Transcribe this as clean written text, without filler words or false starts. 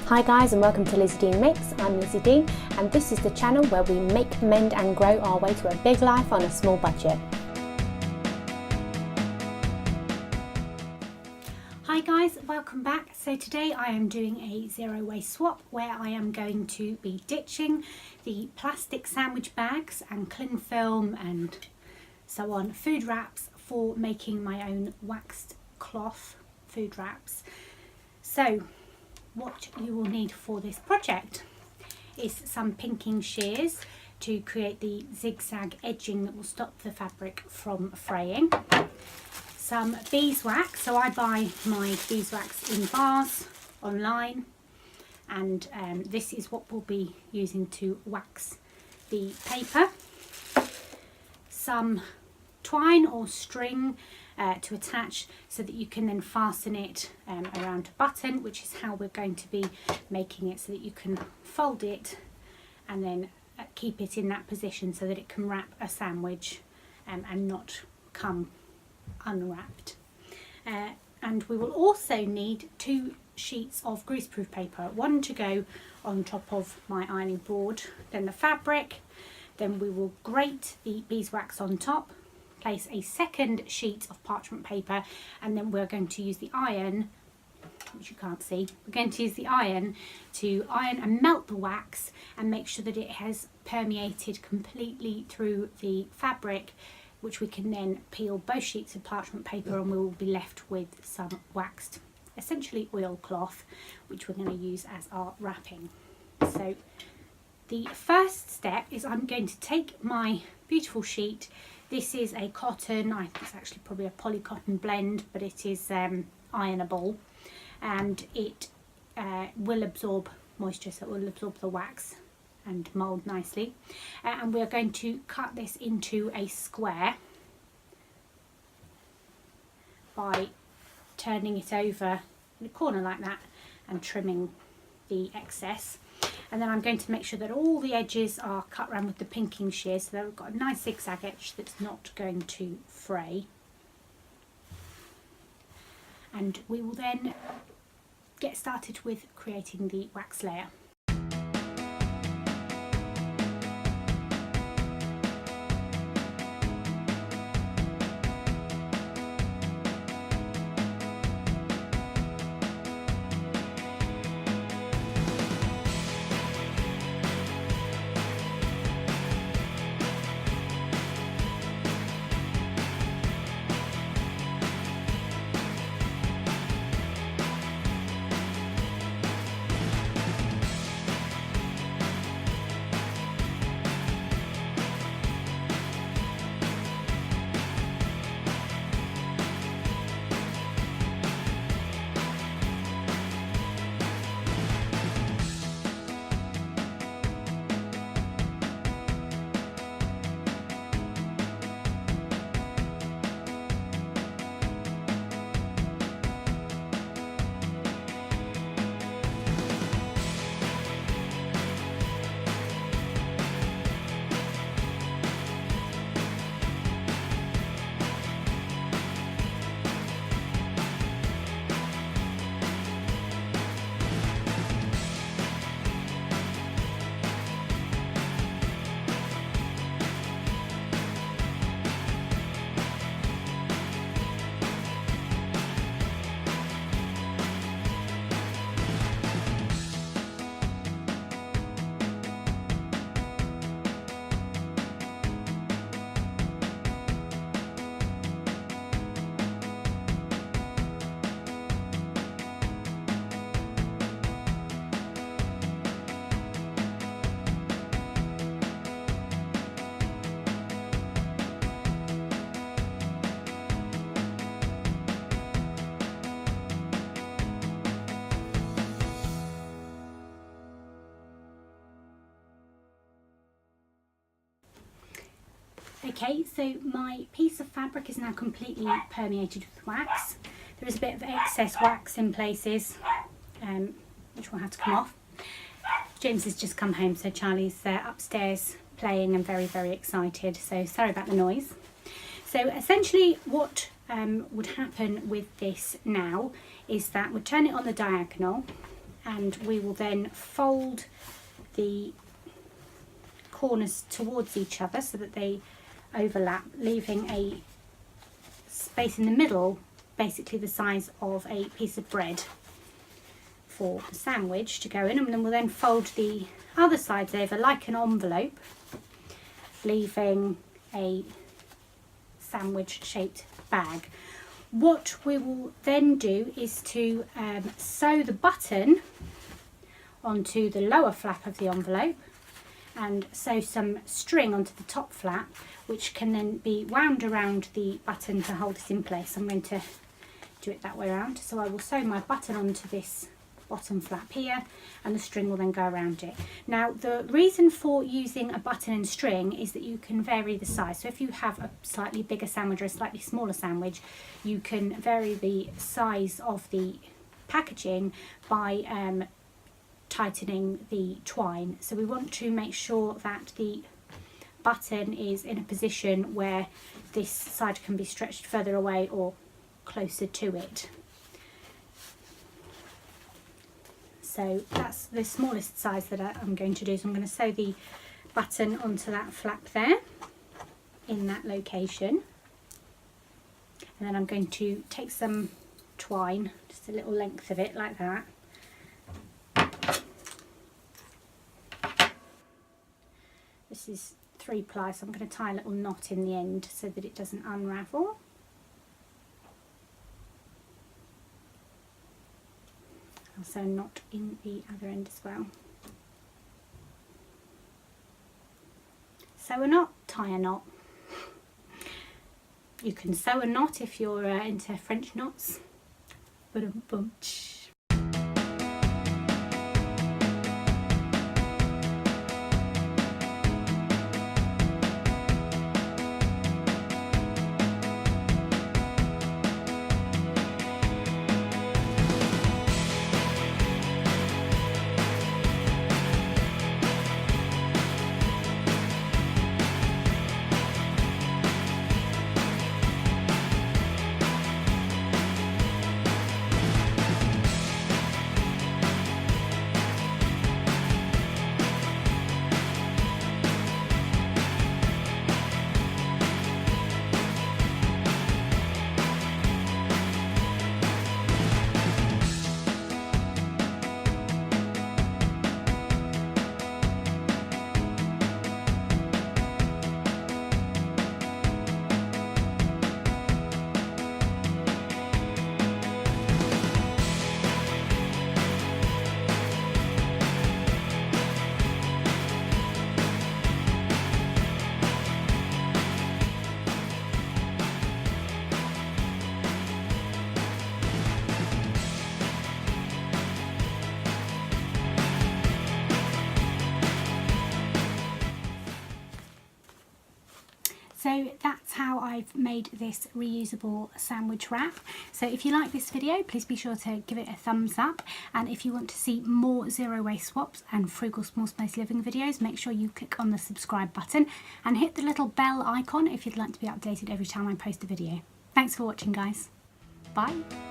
Hi guys, and welcome to Lizzie Dean Makes. I'm Lizzie Dean, and this is the channel where we make, mend and grow our way to a big life on a small budget. Hi guys, welcome back. So today I am doing a zero waste swap where I am going to be ditching the plastic sandwich bags and cling film and so on food wraps for making my own waxed cloth food wraps. So what you will need for this project is some pinking shears to create the zigzag edging that will stop the fabric from fraying, some beeswax, so I buy my beeswax in bars online, and this is what we'll be using to wax the paper, some twine or string to attach so that you can then fasten it around a button, which is how we're going to be making it, so that you can fold it and then keep it in that position so that it can wrap a sandwich and not come unwrapped. And we will also need 2 sheets of greaseproof paper, one to go on top of my ironing board, then the fabric, then we will grate the beeswax on top, place a second sheet of parchment paper, and then we're going to use the iron, which you can't see, we're going to use the iron to iron and melt the wax and make sure that it has permeated completely through the fabric, which we can then peel both sheets of parchment paper and we will be left with some waxed, essentially oilcloth, which we're going to use as our wrapping. So the first step is I'm going to take my beautiful sheet. This is a cotton, I think it's actually probably a polycotton blend, but it is ironable, and it will absorb moisture, so it will absorb the wax and mould nicely. And we're going to cut this into a square by turning it over in a corner like that and trimming the excess. And then I'm going to make sure that all the edges are cut around with the pinking shears so that we've got a nice zigzag edge that's not going to fray. And we will then get started with creating the wax layer. Okay, so my piece of fabric is now completely permeated with wax. There is a bit of excess wax in places, which will have to come off. James has just come home, so Charlie's upstairs playing and very, very excited, so sorry about the noise. So essentially what would happen with this now is that we'd turn it on the diagonal and we will then fold the corners towards each other so that they overlap, leaving a space in the middle, basically the size of a piece of bread for the sandwich to go in, and then we'll then fold the other sides over like an envelope, leaving a sandwich shaped bag. What we will then do is to sew the button onto the lower flap of the envelope and sew some string onto the top flap, which can then be wound around the button to hold it in place. I'm going to do it that way around. So I will sew my button onto this bottom flap here, and the string will then go around it. Now, the reason for using a button and string is that you can vary the size. So if you have a slightly bigger sandwich or a slightly smaller sandwich, you can vary the size of the packaging by tightening the twine. So we want to make sure that the button is in a position where this side can be stretched further away or closer to it. So that's the smallest size that I'm going to do. So I'm going to sew the button onto that flap there in that location, and then I'm going to take some twine, just a little length of it like that. This is 3 ply, so I'm going to tie a little knot in the end so that it doesn't unravel. Also a knot in the other end as well. Sew a knot, tie a knot. You can sew a knot if you're into French knots. Ba-dum-bum. So that's how I've made this reusable sandwich wrap. So if you like this video, please be sure to give it a thumbs up, and if you want to see more zero waste swaps and frugal small space living videos, make sure you click on the subscribe button and hit the little bell icon if you'd like to be updated every time I post a video. Thanks for watching, guys. Bye.